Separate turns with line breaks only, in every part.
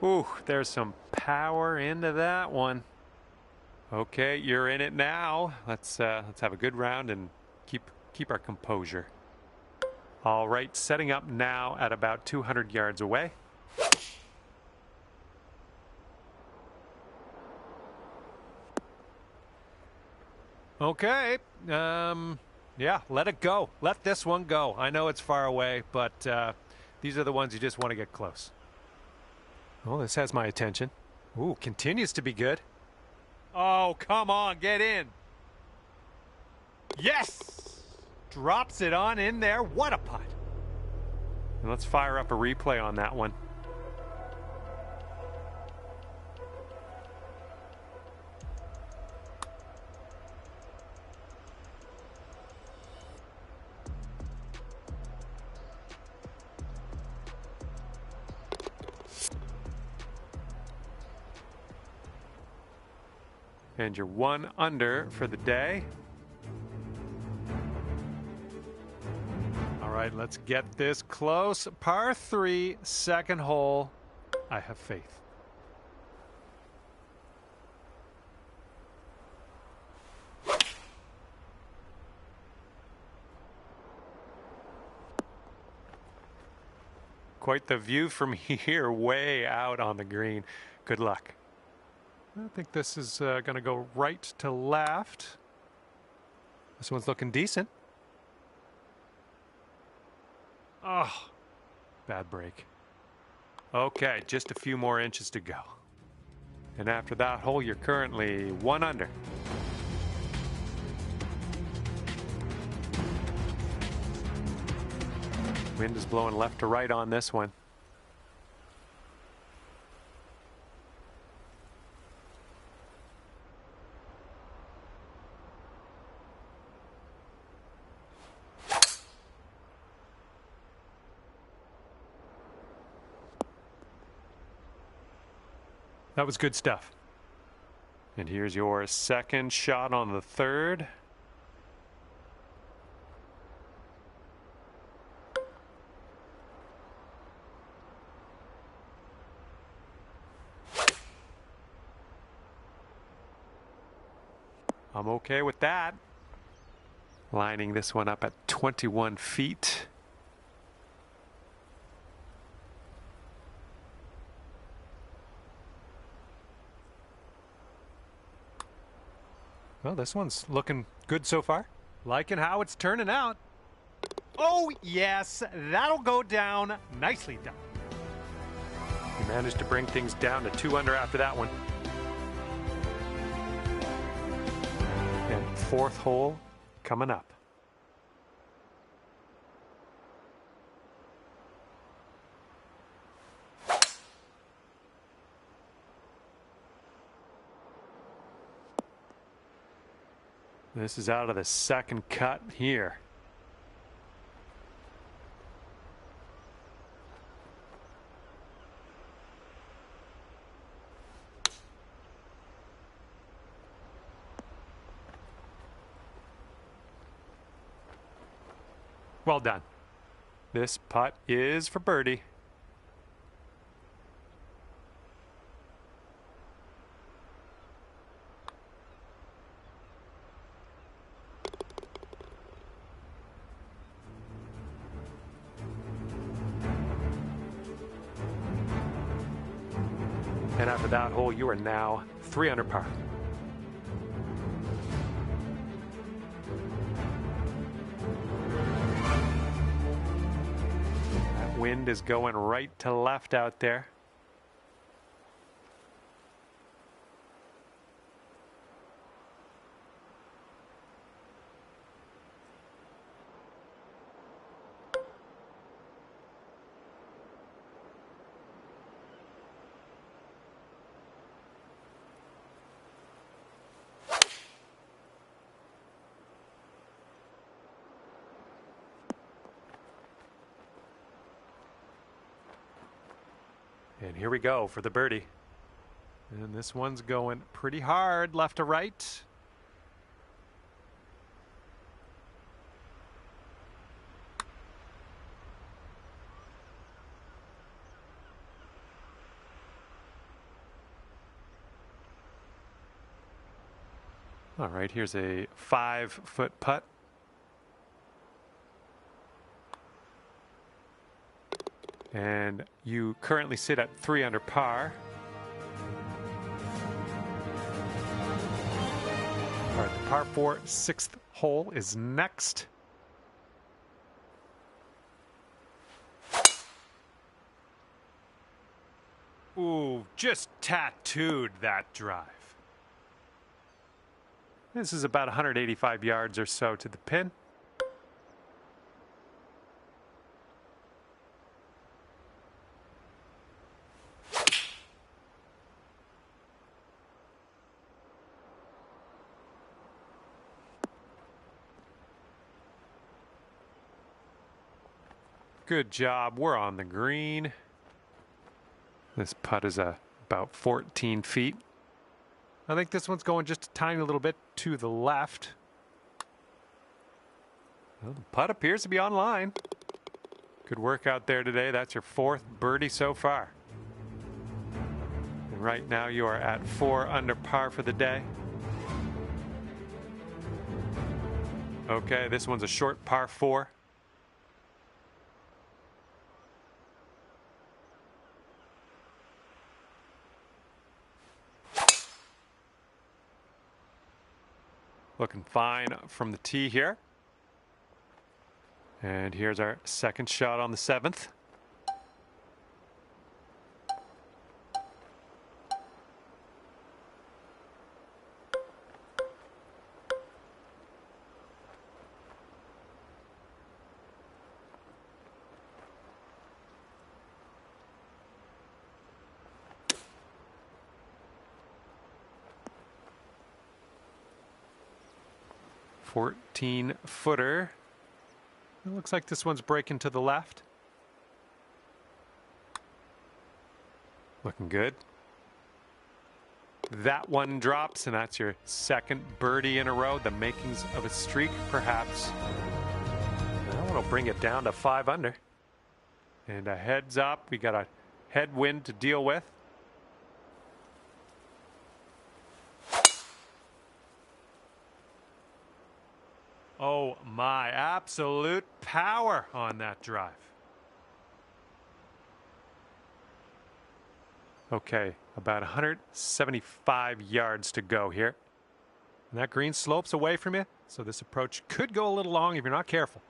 Ooh, there's some power into that one. Okay, you're in it now. Let's have a good round and keep our composure. All right, setting up now at about 200 yards away. Okay. Yeah, let it go. Let this one go. I know it's far away, but these are the ones you just want to get close. Oh, this has my attention. Ooh, continues to be good. Oh, come on, get in. Yes! Drops it on in there. What a putt. And let's fire up a replay on that one. And you're 1 under for the day. All right, let's get this close. Par 3, second hole. I have faith. Quite the view from here, way out on the green. Good luck. I think this is going to go right to left. This one's looking decent. Oh, bad break. Okay, just a few more inches to go. And after that hole, you're currently 1 under. Wind is blowing left to right on this one. That was good stuff. And here's your second shot on the third. I'm okay with that. Lining this one up at 21 feet. Well, this one's looking good so far. Liking how it's turning out. Oh, yes, that'll go down. Nicely done. You managed to bring things down to 2 under after that one. And fourth hole coming up. This is out of the second cut here. Well done. This putt is for birdie. And after that hole, you are now 3 under par. That wind is going right to left out there. And here we go for the birdie. And this one's going pretty hard left to right. All right, here's a 5-foot putt. And you currently sit at 3 under par. All right, the par 4 6th hole is next. Ooh, just tattooed that drive. This is about 185 yards or so to the pin. Good job. We're on the green. This putt is about 14 feet. I think this one's going just a tiny little bit to the left. Well, the putt appears to be on line. Good work out there today. That's your 4th birdie so far. And right now you are at 4 under par for the day. Okay, this one's a short par 4. Looking fine from the tee here. And here's our second shot on the 7th. Footer. It looks like this one's breaking to the left. Looking good. That one drops, and that's your 2nd birdie in a row. The makings of a streak, perhaps. That one will bring it down to 5 under. And a heads up. We got a headwind to deal with. Oh my, absolute power on that drive. Okay, about 175 yards to go here. And that green slopes away from you, so this approach could go a little long if you're not careful.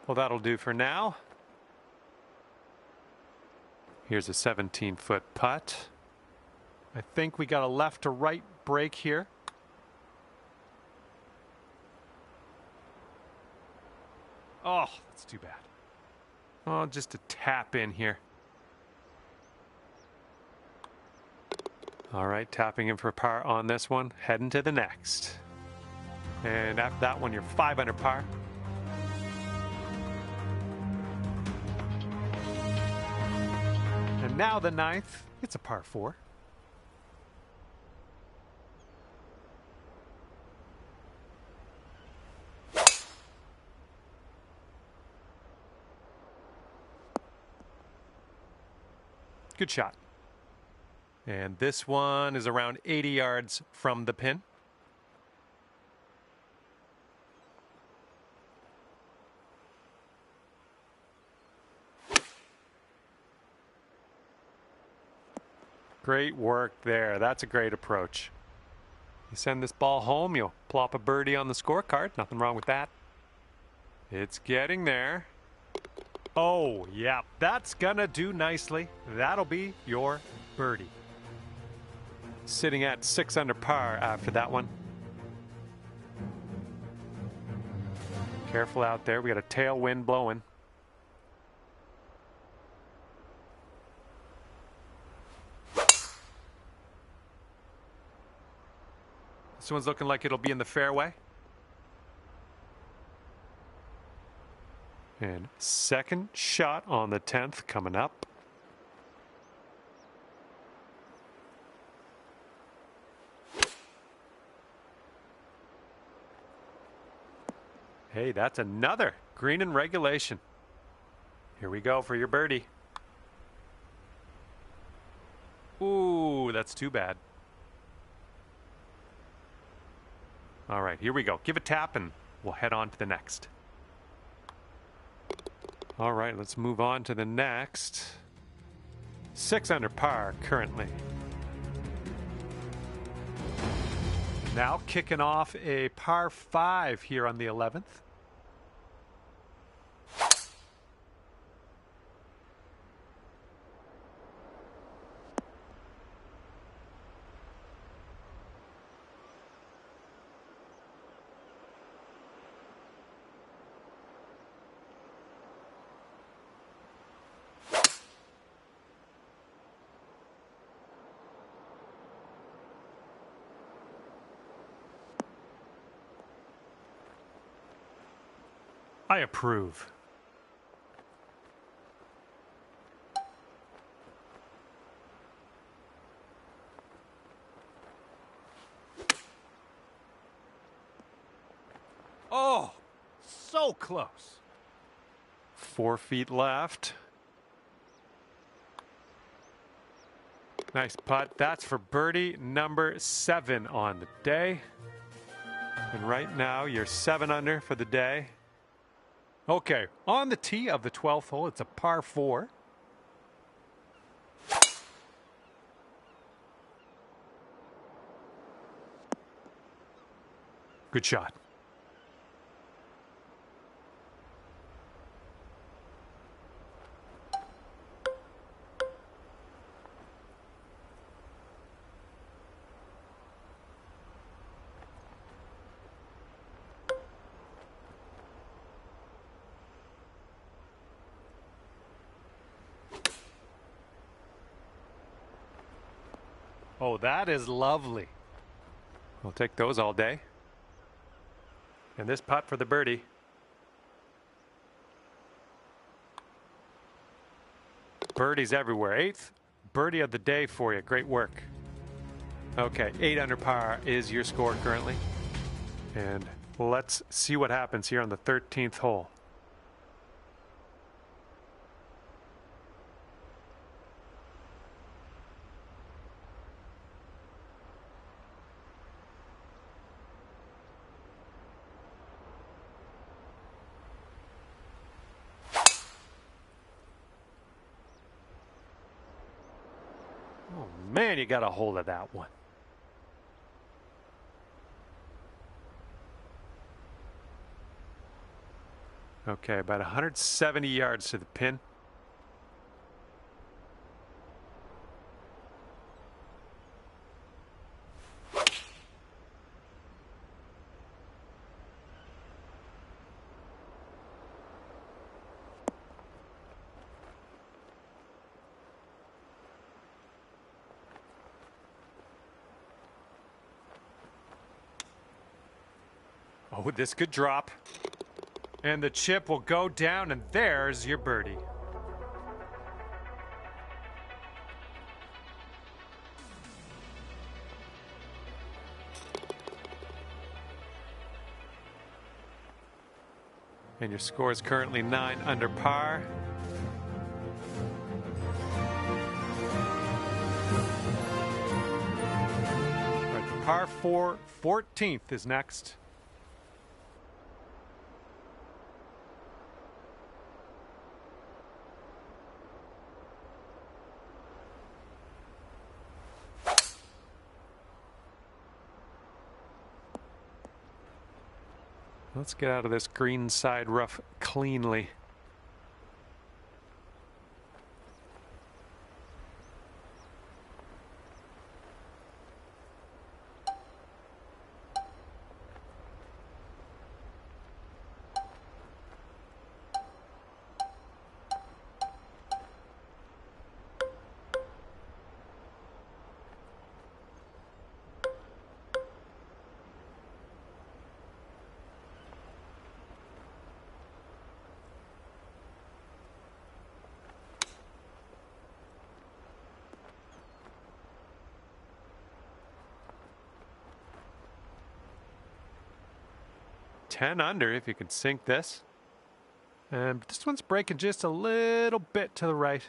Well, that'll do for now. Here's a 17-foot putt. I think we got a left to right break here. Oh, that's too bad. Oh, just a tap in here. All right, tapping in for par on this one. Heading to the next. And after that one, you're 5 under par. And now the 9th, it's a par 4. Good shot. And this one is around 80 yards from the pin. Great work there. That's a great approach. You send this ball home, you'll plop a birdie on the scorecard. Nothing wrong with that. It's getting there. Oh, yeah, that's gonna do nicely. That'll be your birdie. Sitting at 6 under par after that one. Careful out there. We got a tailwind blowing. This one's looking like it'll be in the fairway. And second shot on the 10th coming up. Hey, that's another green in regulation. Here we go for your birdie. Ooh, that's too bad. All right, here we go. Give a tap and we'll head on to the next. All right, let's move on to the next. 6 under par currently. Now kicking off a par 5 here on the 11th. I approve. Oh, so close. 4 feet left. Nice putt. That's for birdie number 7 on the day. And right now you're 7 under for the day. Okay, on the tee of the 12th hole, it's a par 4. Good shot. Oh, that is lovely. We'll take those all day. And this putt for the birdie. Birdies everywhere. 8th birdie of the day for you. Great work. Okay, 8 under par is your score currently. And let's see what happens here on the 13th hole. Oh man, you got a hold of that one. Okay, about 170 yards to the pin. Oh, this could drop. And the chip will go down, and there's your birdie. And your score is currently 9 under par. All right, the par 4 14th is next. Let's get out of this green side rough cleanly. 10 under if you can sink this. And this one's breaking just a little bit to the right.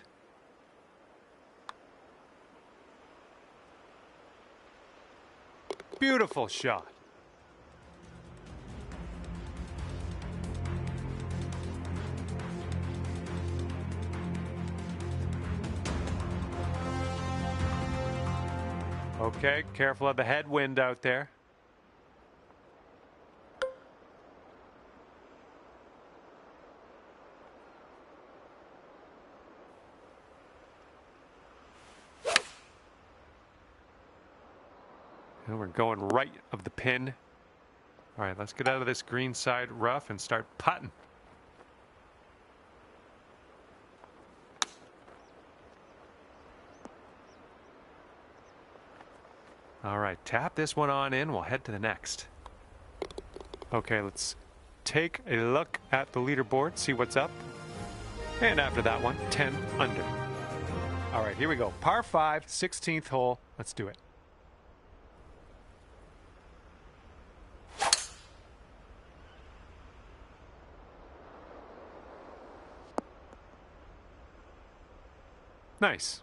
Beautiful shot. Okay, careful of the headwind out there. And we're going right of the pin. All right, let's get out of this green side rough and start putting. All right, tap this one on in. We'll head to the next. Okay, let's take a look at the leaderboard, see what's up. And after that one, 10 under. All right, here we go. Par 5, 16th hole. Let's do it. Nice.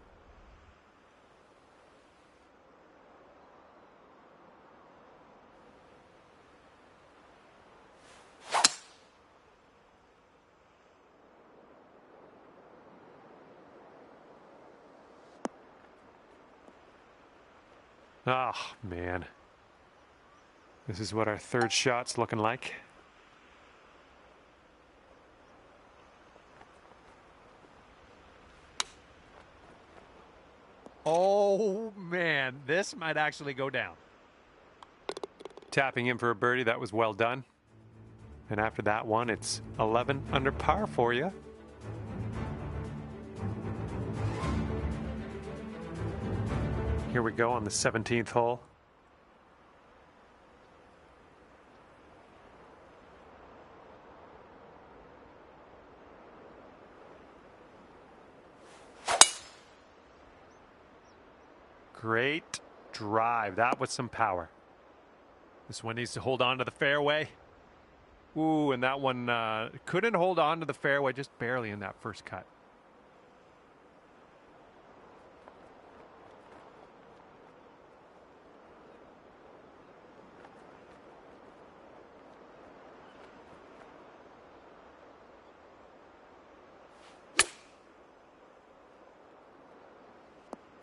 Oh, man. This is what our third shot's looking like. Oh, man. This might actually go down. Tapping in for a birdie. That was well done. And after that one, it's 11 under par for you. Here we go on the 17th hole. Great drive. That was some power. This one needs to hold on to the fairway. Ooh, and that one couldn't hold on to the fairway, just barely in that first cut.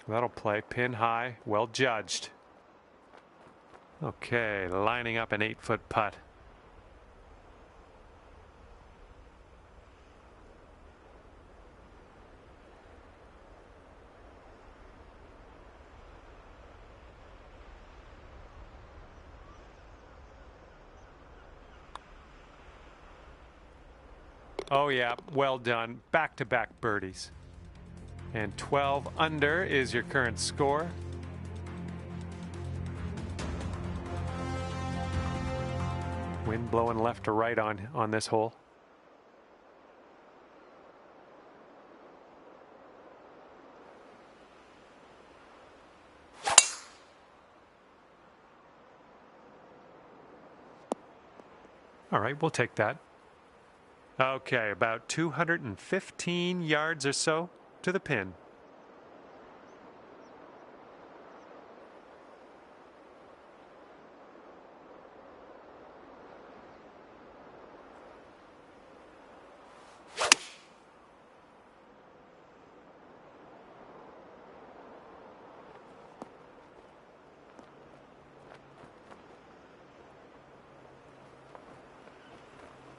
That'll play. Pin high. Well judged. Okay, lining up an 8-foot putt. Oh yeah, well done. Back-to-back birdies. And 12 under is your current score. Wind blowing left to right on this hole. All right, we'll take that. Okay, about 215 yards or so to the pin.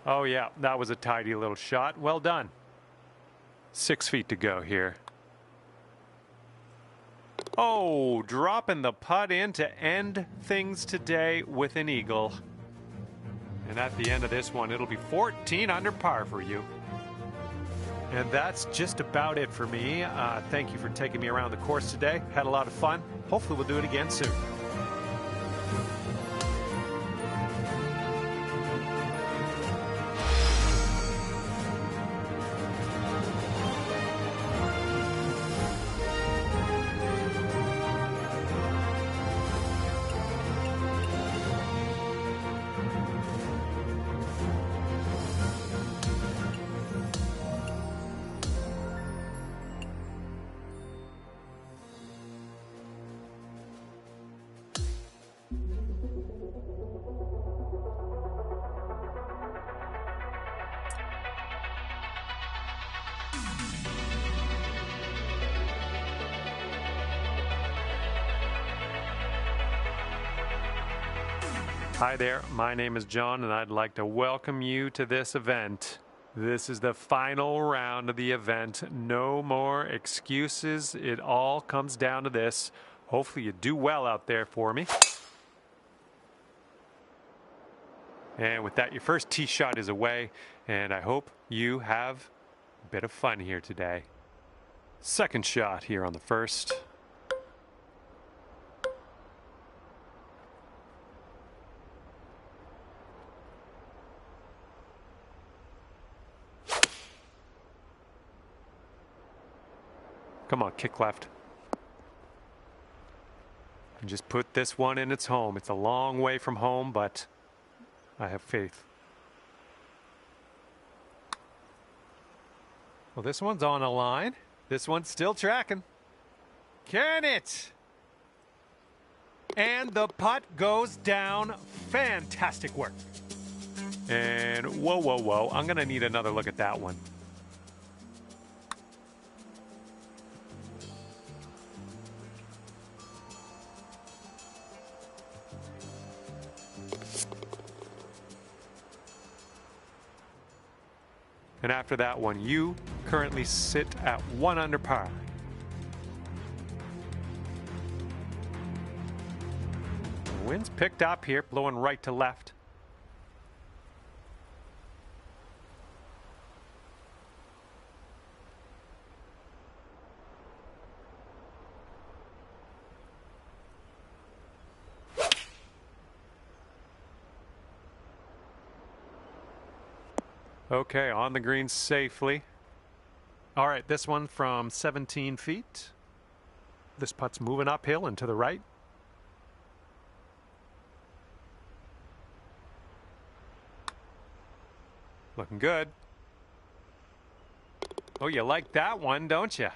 Oh yeah, that was a tidy little shot. Well done. 6 feet to go here. Oh, dropping the putt in to end things today with an eagle. And at the end of this one, it'll be 14 under par for you. And that's just about it for me. Thank you for taking me around the course today. Had a lot of fun. Hopefully we'll do it again soon. Hi there, my name is John and I'd like to welcome you to this event. This is the final round of the event. No more excuses. It all comes down to this. Hopefully you do well out there for me. And with that, your first tee shot is away, and I hope you have a bit of fun here today. Second shot here on the first. Come on, kick left. And just put this one in its home. It's a long way from home, but I have faith. Well, this one's on a line. This one's still tracking. Can it? And the putt goes down. Fantastic work. And whoa, whoa, whoa. I'm going to need another look at that one. And after that one, you currently sit at 1 under par. The wind's picked up here, blowing right to left. Okay, on the green safely. All right, this one from 17 feet. This putt's moving uphill and to the right. Looking good. Oh, you like that one, don't you?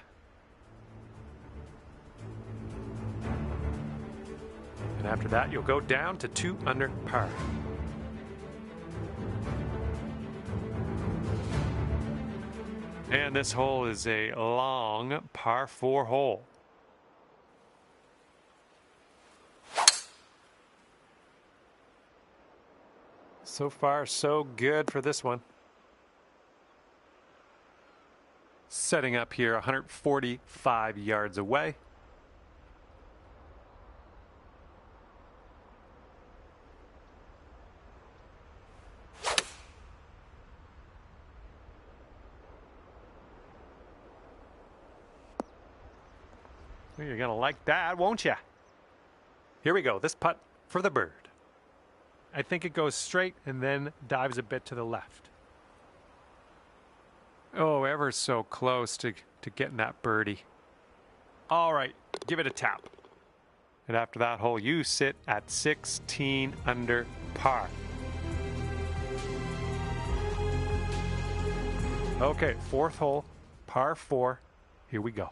And after that, you'll go down to 2 under par. And this hole is a long par 4 hole. So far, so good for this one. Setting up here 145 yards away. You're going to like that, won't you? Here we go. This putt for the bird. I think it goes straight and then dives a bit to the left. Oh, ever so close to getting that birdie. All right, give it a tap. And after that hole, you sit at 16 under par. Okay, 4th hole, par 4. Here we go.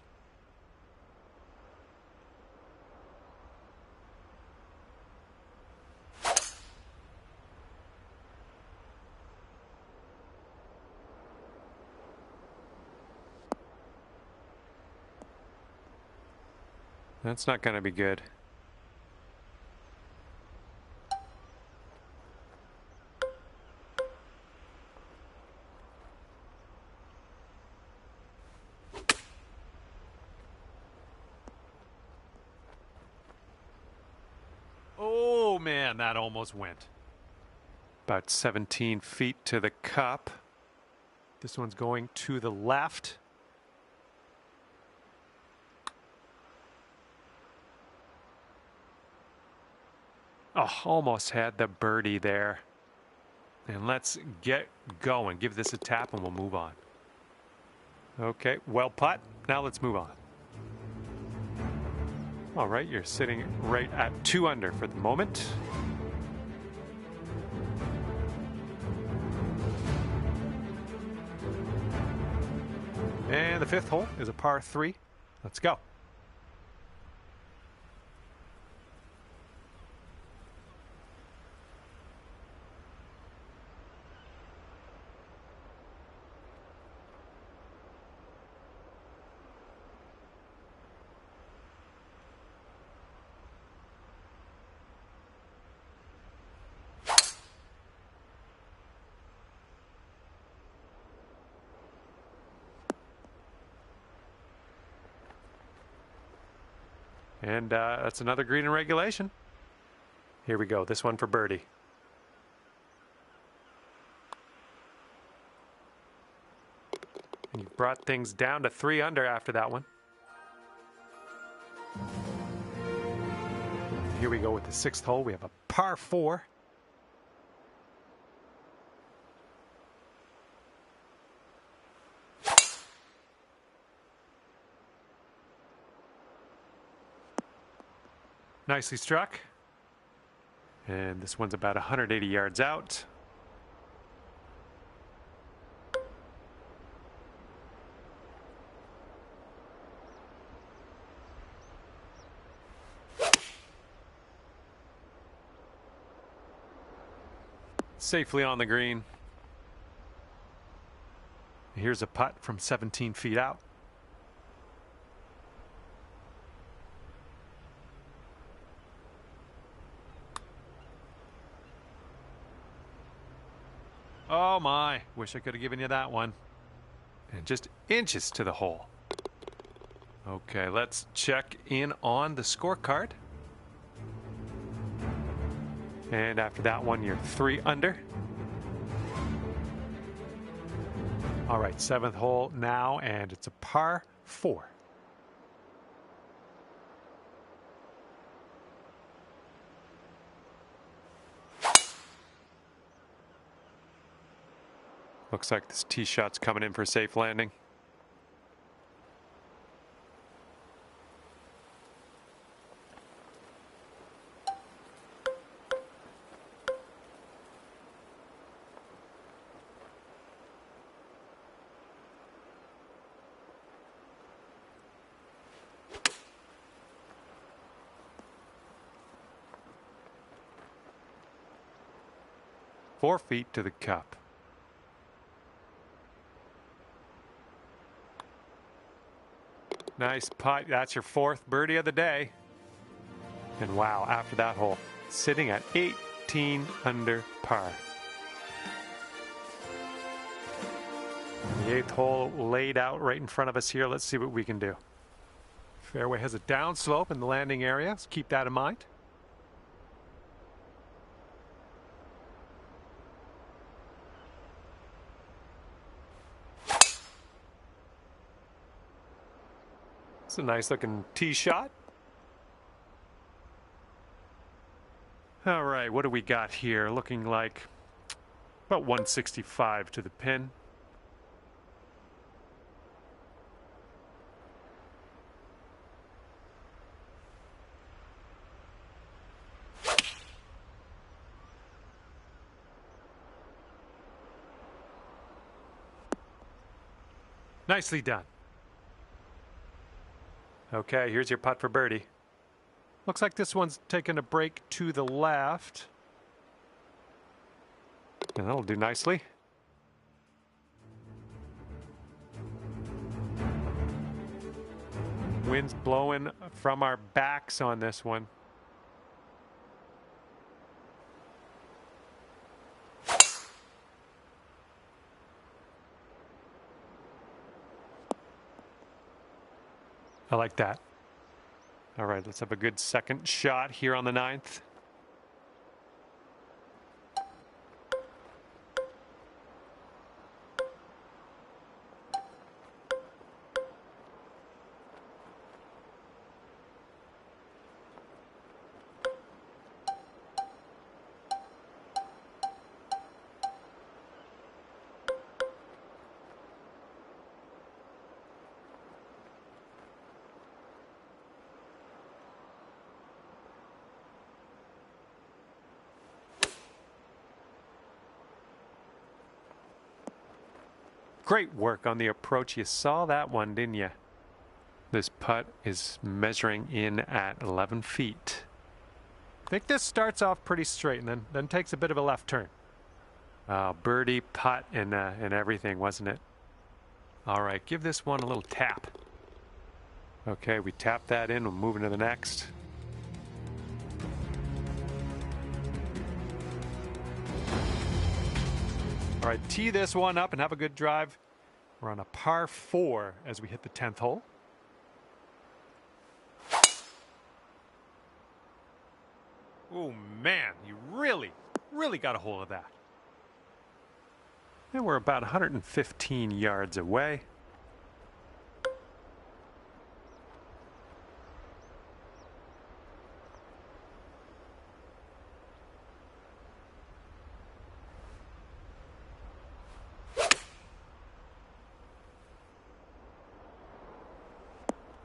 That's not going to be good. Oh, man, that almost went. About 17 feet to the cup. This one's going to the left. Oh, almost had the birdie there. And let's get going. Give this a tap and we'll move on. Okay, well putt. Now let's move on. All right, you're sitting right at 2 under for the moment. And the 5th hole is a par 3. Let's go. And that's another green in regulation. Here we go. This one for birdie. And you brought things down to 3 under after that one. Here we go with the 6th hole. We have a par 4. Nicely struck. And this one's about 180 yards out. Safely on the green. Here's a putt from 17 feet out. Oh my, wish I could have given you that one. And just inches to the hole. Okay, let's check in on the scorecard. And after that one, you're 3 under. All right, 7th hole now, and it's a par 4. Looks like this tee shot's coming in for a safe landing. Four feet to the cup. Nice putt. That's your 4th birdie of the day. And wow, after that hole, sitting at 18 under par. The 8th hole laid out right in front of us here. Let's see what we can do. Fairway has a downslope in the landing area, so keep that in mind. It's a nice looking tee shot. All right, what do we got here? Looking like about 165 to the pin. Nicely done. Okay, here's your putt for birdie. Looks like this one's taking a break to the left. And that'll do nicely. Wind's blowing from our backs on this one. I like that. All right, let's have a good second shot here on the 9th. Great work on the approach. You saw that one, didn't you? This putt is measuring in at 11 feet. I think this starts off pretty straight and then takes a bit of a left turn. Birdie, putt, and everything, wasn't it? All right, give this one a little tap. Okay, we tap that in. We'll move into the next. All right, tee this one up and have a good drive. We're on a par 4 as we hit the 10th hole. Oh, man, you really got a hold of that. And we're about 115 yards away.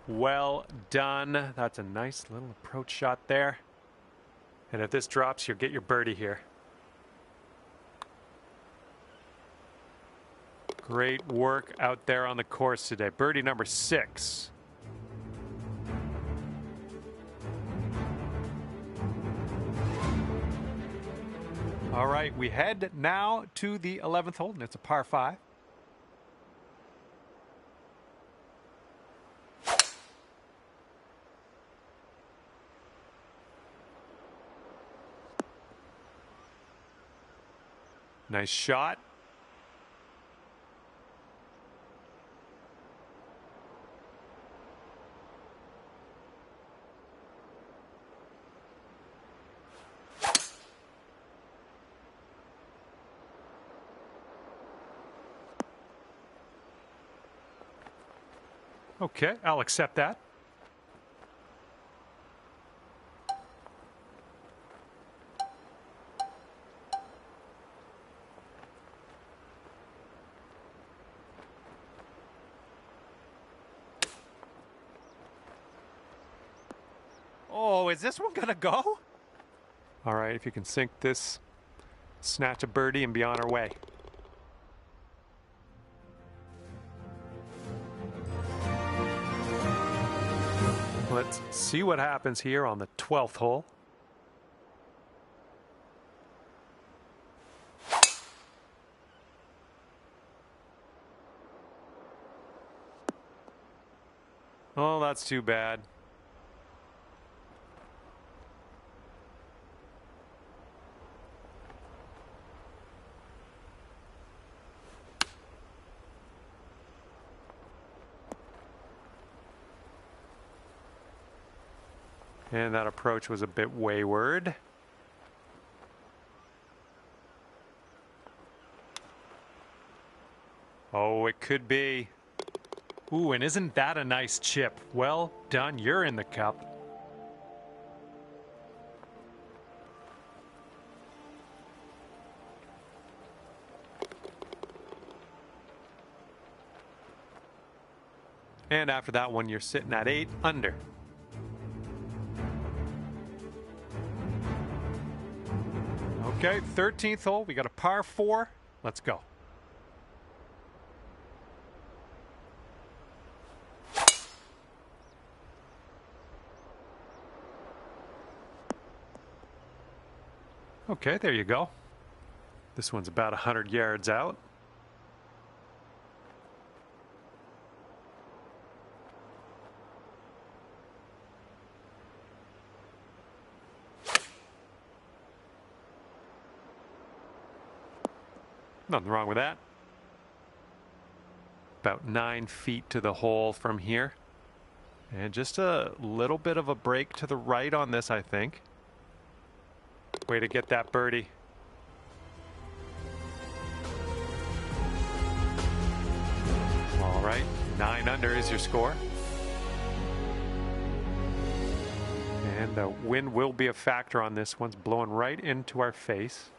Well done. That's a nice little approach shot there. And if this drops, you'll get your birdie here. Great work out there on the course today. Birdie number 6. All right, we head now to the 11th hole, and it's a par 5. Nice shot. Okay, I'll accept that. Oh, is this one gonna go? All right, if you can sink this, snatch a birdie and be on our way. Let's see what happens here on the 12th hole. Oh, that's too bad. And that approach was a bit wayward. Oh, it could be. Ooh, and isn't that a nice chip? Well done, you're in the cup. And after that one, you're sitting at 8 under. Okay, 13th hole. We got a par 4. Let's go. Okay, there you go. This one's about 100 yards out. Nothing wrong with that. About 9 feet to the hole from here. And just a little bit of a break to the right on this, I think. Way to get that birdie. All right, 9 under is your score. And the wind will be a factor on this. One's blowing right into our face.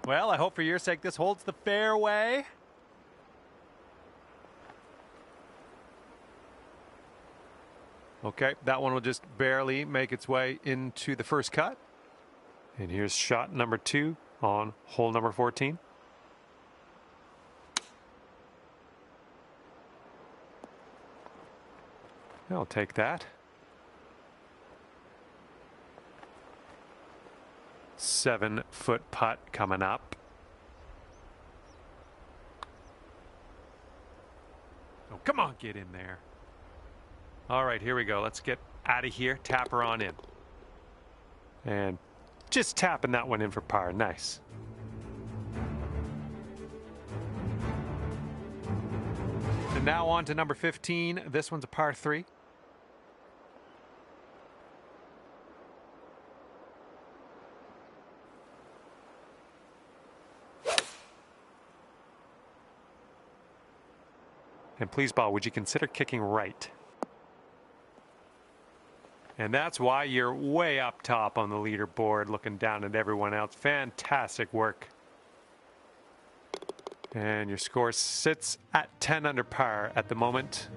Well, I hope for your sake this holds the fairway. Okay, that one will just barely make its way into the first cut. And here's shot number 2 on hole number 14. I'll take that. 7-foot putt coming up. Oh, come on, get in there. All right, here we go. Let's get out of here. Tap her on in. And just tapping that one in for par. Nice. now on to number 15. This one's a par 3. And please, ball, would you consider kicking right? And that's why you're way up top on the leaderboard, looking down at everyone else. Fantastic work. And your score sits at 10 under par at the moment.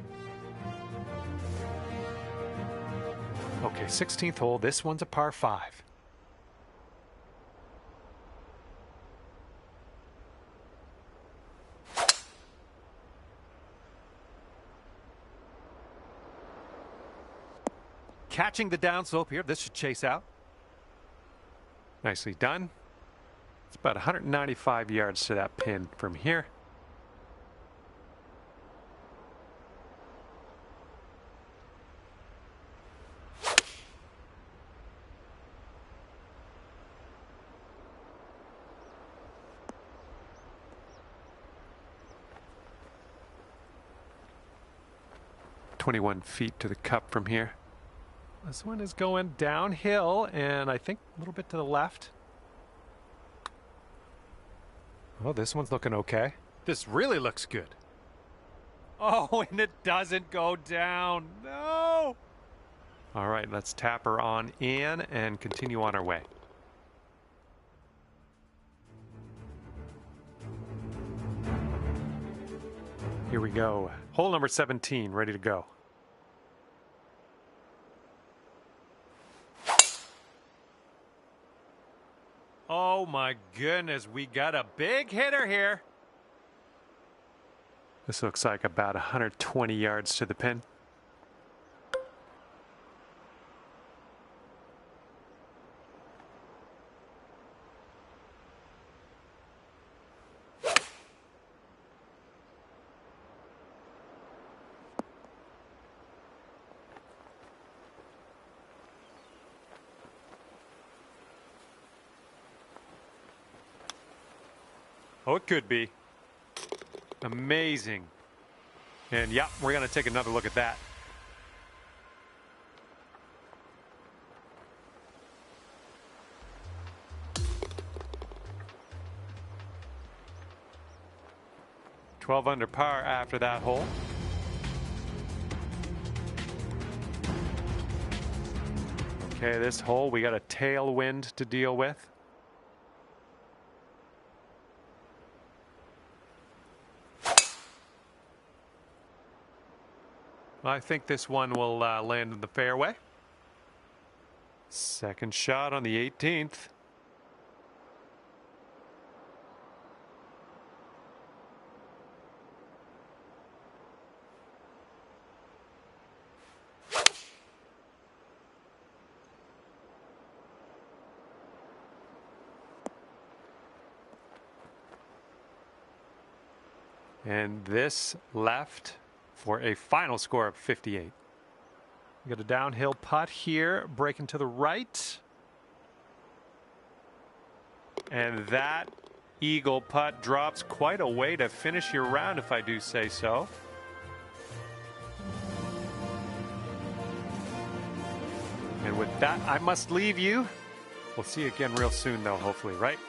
Okay, 16th hole. This one's a par 5. Catching the downslope here. This should chase out. Nicely done. It's about 195 yards to that pin from here. "21 feet to the cup from here." This one is going downhill and I think a little bit to the left. Oh, this one's looking okay. This really looks good. Oh, and it doesn't go down. No. All right, let's tap her on in and continue on our way. Here we go. Hole number 17, ready to go. Oh my goodness, we got a big hitter here. This looks like about 120 yards to the pin. Oh, it could be. Amazing. And yeah, we're going to take another look at that. "12 under par after that hole. Okay, this hole we got a tailwind to deal with. I think this one will land in the fairway. Second shot on the 18th. And this left for a final score of 58. We got a downhill putt here, breaking to the right. And that eagle putt drops quite a way to finish your round, if I do say so. And with that, I must leave you. We'll see you again real soon, though, hopefully, right?